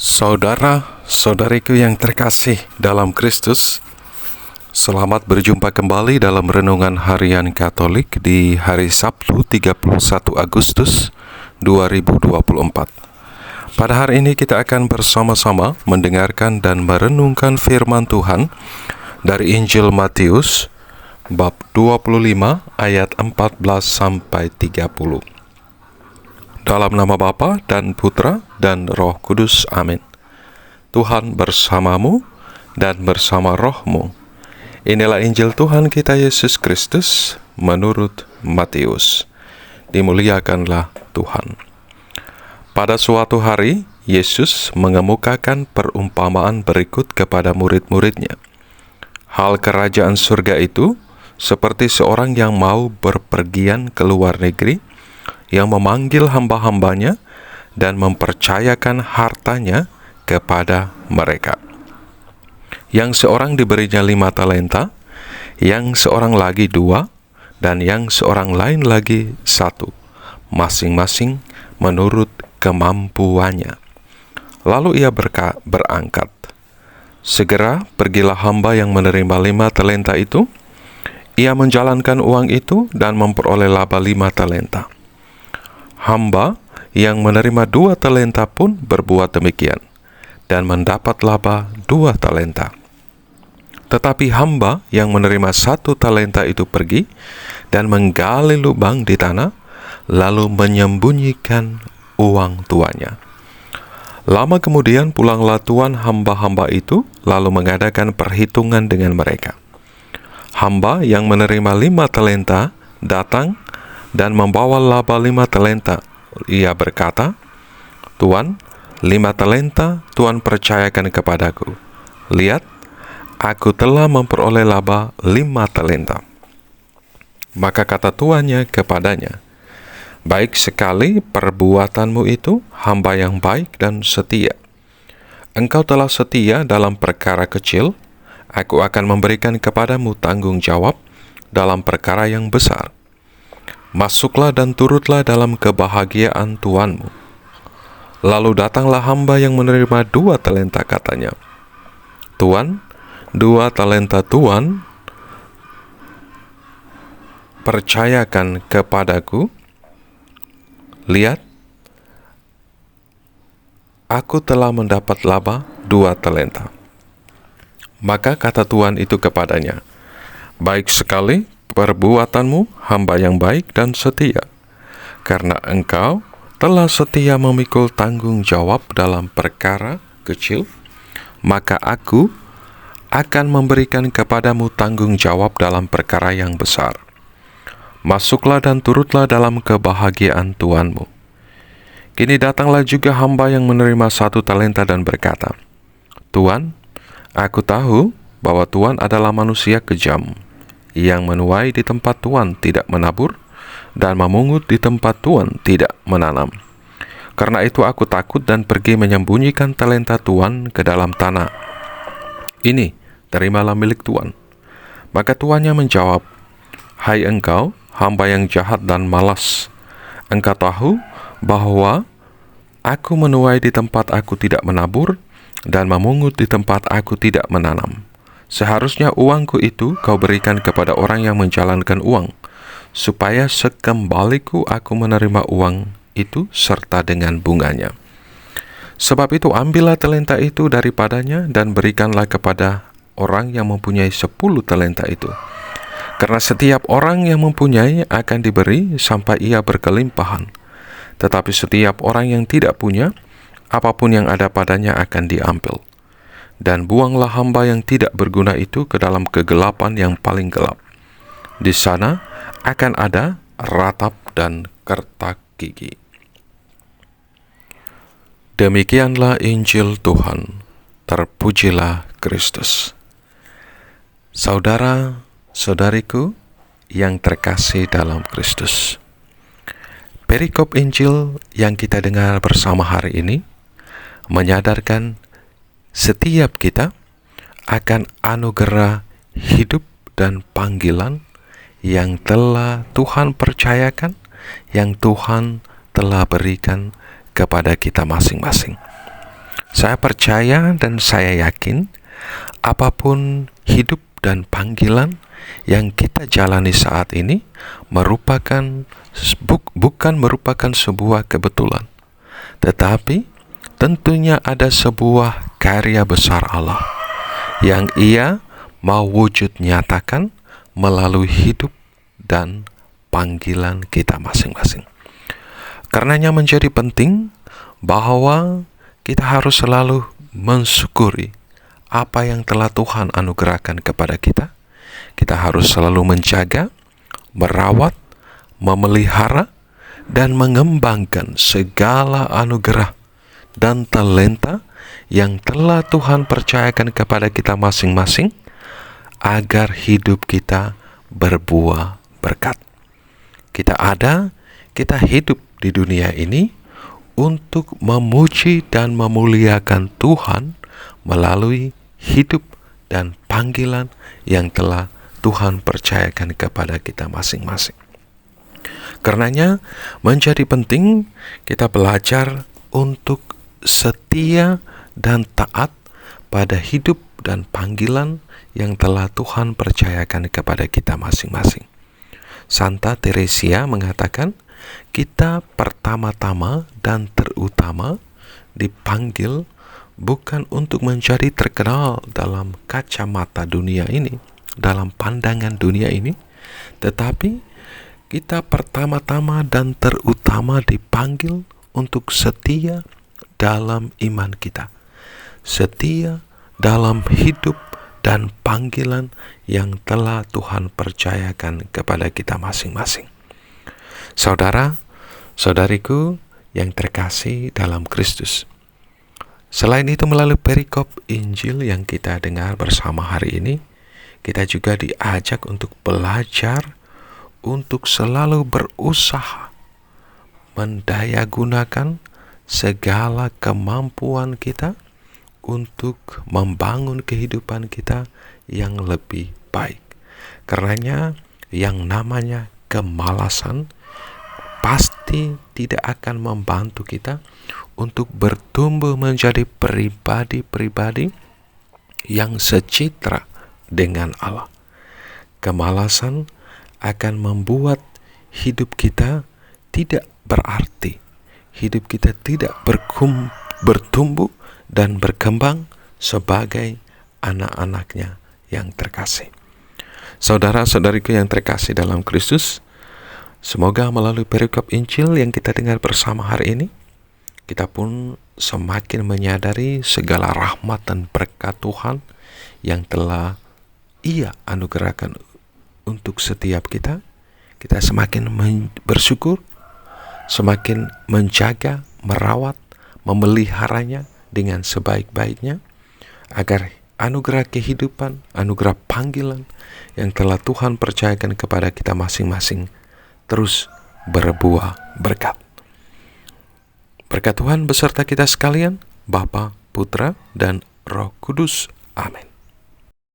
Saudara-saudariku yang terkasih dalam Kristus, selamat berjumpa kembali dalam Renungan Harian Katolik di hari Sabtu 31 Agustus 2024. Pada hari ini kita akan bersama-sama mendengarkan dan merenungkan firman Tuhan dari Injil Matius bab 25 ayat 14-30. Dalam nama Bapa dan Putra dan Roh Kudus. Amin. Tuhan bersamamu dan bersama rohmu. Inilah Injil Tuhan kita Yesus Kristus menurut Matius. Dimuliakanlah Tuhan. Pada suatu hari, Yesus mengemukakan perumpamaan berikut kepada murid-muridnya. Hal kerajaan surga itu seperti seorang yang mau berpergian ke luar negeri, yang memanggil hamba-hambanya dan mempercayakan hartanya kepada mereka. Yang seorang diberinya 5 talenta, yang seorang lagi 2, dan yang seorang lain lagi 1, masing-masing menurut kemampuannya. Lalu ia berangkat. Segera pergilah hamba yang menerima 5 talenta itu. Ia menjalankan uang itu dan memperoleh laba 5 talenta. Hamba yang menerima 2 talenta pun berbuat demikian, dan mendapat laba 2 talenta. Tetapi hamba yang menerima 1 talenta itu pergi dan menggali lubang di tanah, lalu menyembunyikan uang tuannya. Lama kemudian pulanglah tuan hamba-hamba itu, lalu mengadakan perhitungan dengan mereka. Hamba yang menerima 5 talenta datang dan membawa laba 5 talenta. Ia berkata, "Tuan, 5 talenta Tuan percayakan kepadaku. Lihat, aku telah memperoleh laba 5 talenta." Maka kata tuannya kepadanya, "Baik sekali perbuatanmu itu, hamba yang baik dan setia. Engkau telah setia dalam perkara kecil, aku akan memberikan kepadamu tanggung jawab dalam perkara yang besar. Masuklah dan turutlah dalam kebahagiaan tuanmu." Lalu datanglah hamba yang menerima 2 talenta, katanya, "Tuan, 2 talenta Tuan percayakan kepadaku. Lihat, aku telah mendapat laba 2 talenta." Maka kata tuan itu kepadanya, "Baik sekali perbuatanmu, hamba yang baik dan setia. Karena engkau telah setia memikul tanggung jawab dalam perkara kecil, maka aku akan memberikan kepadamu tanggung jawab dalam perkara yang besar. Masuklah dan turutlah dalam kebahagiaan tuanmu." Kini datanglah juga hamba yang menerima 1 talenta dan berkata, "Tuan, aku tahu bahwa Tuan adalah manusia kejam, yang menuai di tempat Tuan tidak menabur, dan memungut di tempat Tuan tidak menanam. Karena itu aku takut dan pergi menyembunyikan talenta Tuan ke dalam tanah. Ini, terimalah milik Tuan." Maka tuannya menjawab, "Hai engkau, hamba yang jahat dan malas. Engkau tahu bahwa aku menuai di tempat aku tidak menabur, dan memungut di tempat aku tidak menanam. Seharusnya uangku itu kau berikan kepada orang yang menjalankan uang, supaya sekembaliku aku menerima uang itu serta dengan bunganya. Sebab itu ambillah talenta itu daripadanya dan berikanlah kepada orang yang mempunyai 10 talenta itu. Karena setiap orang yang mempunyai akan diberi sampai ia berkelimpahan. Tetapi setiap orang yang tidak punya, apapun yang ada padanya akan diambil. Dan buanglah hamba yang tidak berguna itu ke dalam kegelapan yang paling gelap. Di sana akan ada ratap dan kertak gigi." Demikianlah Injil Tuhan. Terpujilah Kristus. Saudara-saudariku yang terkasih dalam Kristus, perikop Injil yang kita dengar bersama hari ini menyadarkan setiap kita akan anugerah hidup dan panggilan yang telah Tuhan percayakan, yang Tuhan telah berikan kepada kita masing-masing. Saya percaya dan saya yakin apapun hidup dan panggilan yang kita jalani saat ini bukan merupakan sebuah kebetulan, tetapi tentunya ada sebuah karya besar Allah yang Ia mau wujud nyatakan melalui hidup dan panggilan kita masing-masing. Karenanya menjadi penting bahwa kita harus selalu mensyukuri apa yang telah Tuhan anugerahkan kepada kita. Kita harus selalu menjaga, merawat, memelihara, dan mengembangkan segala anugerah dan talenta yang telah Tuhan percayakan kepada kita masing-masing, agar hidup kita berbuah berkat. Kita hidup di dunia ini untuk memuji dan memuliakan Tuhan melalui hidup dan panggilan yang telah Tuhan percayakan kepada kita masing-masing. Karenanya menjadi penting kita belajar untuk setia dan taat pada hidup dan panggilan yang telah Tuhan percayakan kepada kita masing-masing. Santa Teresia mengatakan, kita pertama-tama dan terutama dipanggil bukan untuk menjadi terkenal dalam kacamata dunia ini, dalam pandangan dunia ini, tetapi kita pertama-tama dan terutama dipanggil untuk setia dalam iman kita, setia dalam hidup dan panggilan yang telah Tuhan percayakan kepada kita masing-masing. Saudara-saudariku yang terkasih dalam Kristus, selain itu melalui perikop Injil yang kita dengar bersama hari ini, kita juga diajak untuk belajar untuk selalu berusaha mendayagunakan segala kemampuan kita untuk membangun kehidupan kita yang lebih baik. Karenanya yang namanya kemalasan pasti tidak akan membantu kita untuk bertumbuh menjadi pribadi-pribadi yang secitra dengan Allah. Kemalasan akan membuat hidup kita tidak berarti. Hidup kita tidak bertumbuh dan berkembang sebagai anak-anaknya yang terkasih. Saudara-saudariku yang terkasih dalam Kristus, semoga melalui perikop Injil yang kita dengar bersama hari ini, kita pun semakin menyadari segala rahmat dan berkat Tuhan yang telah Ia anugerahkan untuk setiap kita. Kita semakin bersyukur, semakin menjaga, merawat, memeliharanya dengan sebaik-baiknya, agar anugerah kehidupan, anugerah panggilan yang telah Tuhan percayakan kepada kita masing-masing terus berbuah berkat. Berkat Tuhan beserta kita sekalian, Bapa, Putra, dan Roh Kudus. Amin.